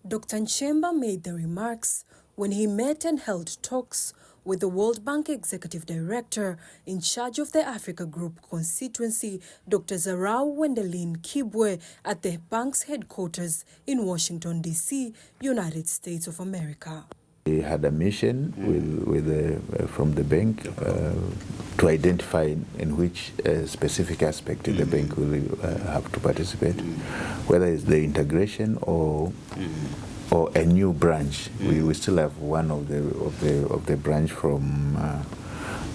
Dr. Nchemba made the remarks when he met and held talks with the World Bank Executive Director in charge of the Africa Group constituency, Dr. Zarau Wendelin Kibwe, at the bank's headquarters in Washington, D.C., United States of America. We had a mission from the bank to identify in which specific aspect the bank will have to participate, whether it's the integration or a new branch. We still have one of the branch from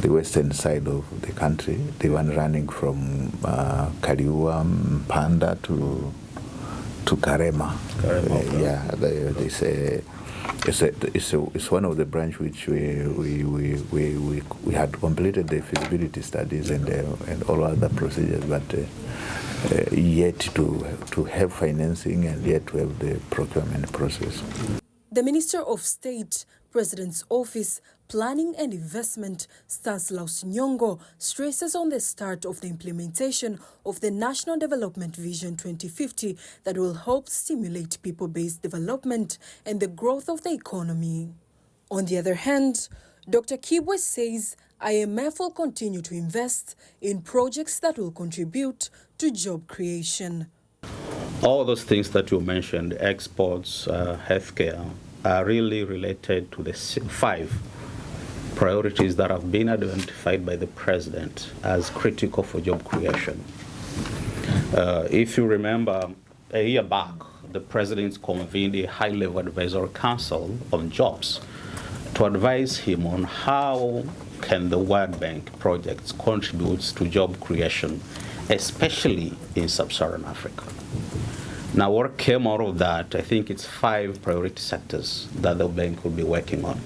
the western side of the country, the one running from Kaliua, Mpanda to Karema. It's one of the branch which we had completed the feasibility studies and all other procedures, but yet to have financing and yet to have the procurement process. The Minister of State, President's Office, Planning and Investment, Stanislaus Nyong'o, stresses on the start of the implementation of the National Development Vision 2050 that will help stimulate people-based development and the growth of the economy. On the other hand, Dr. Kibwe says IMF will continue to invest in projects that will contribute to job creation. All those things that you mentioned, exports, healthcare, are really related to the 5 priorities that have been identified by the President as critical for job creation. If you remember, a year back, the President convened a high-level advisory council on jobs to advise him on how can the World Bank projects contribute to job creation, especially in sub-Saharan Africa. Now, what came out of that, I think it's 5 priority sectors that the bank will be working on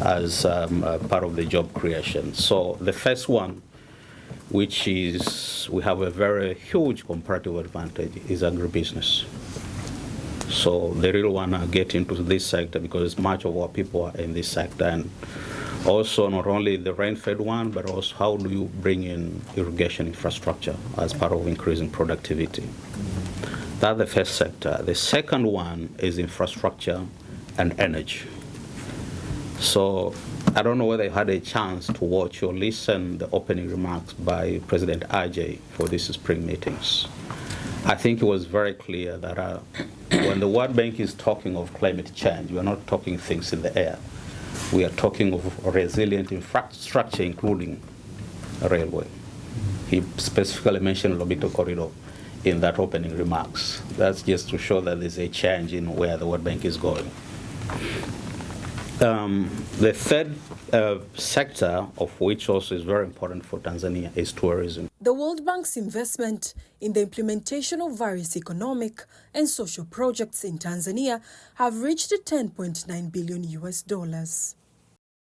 as part of the job creation. So the first one, which is we have a very huge comparative advantage, is agribusiness. So they really want to get into this sector because much of our people are in this sector. And also not only the rain-fed one, but also how do you bring in irrigation infrastructure as part of increasing productivity. That's the first sector. The second one is infrastructure and energy. So I don't know whether you had a chance to watch or listen the opening remarks by President Ajay for these spring meetings. I think it was very clear that when the World Bank is talking of climate change, we are not talking things in the air. We are talking of resilient infrastructure, including railway. He specifically mentioned Lobito Corridor in that opening remarks. That's just to show that there's a change in where the World Bank is going. The third sector, of which also is very important for Tanzania, is tourism. The World Bank's investment in the implementation of various economic and social projects in Tanzania have reached $10.9 billion.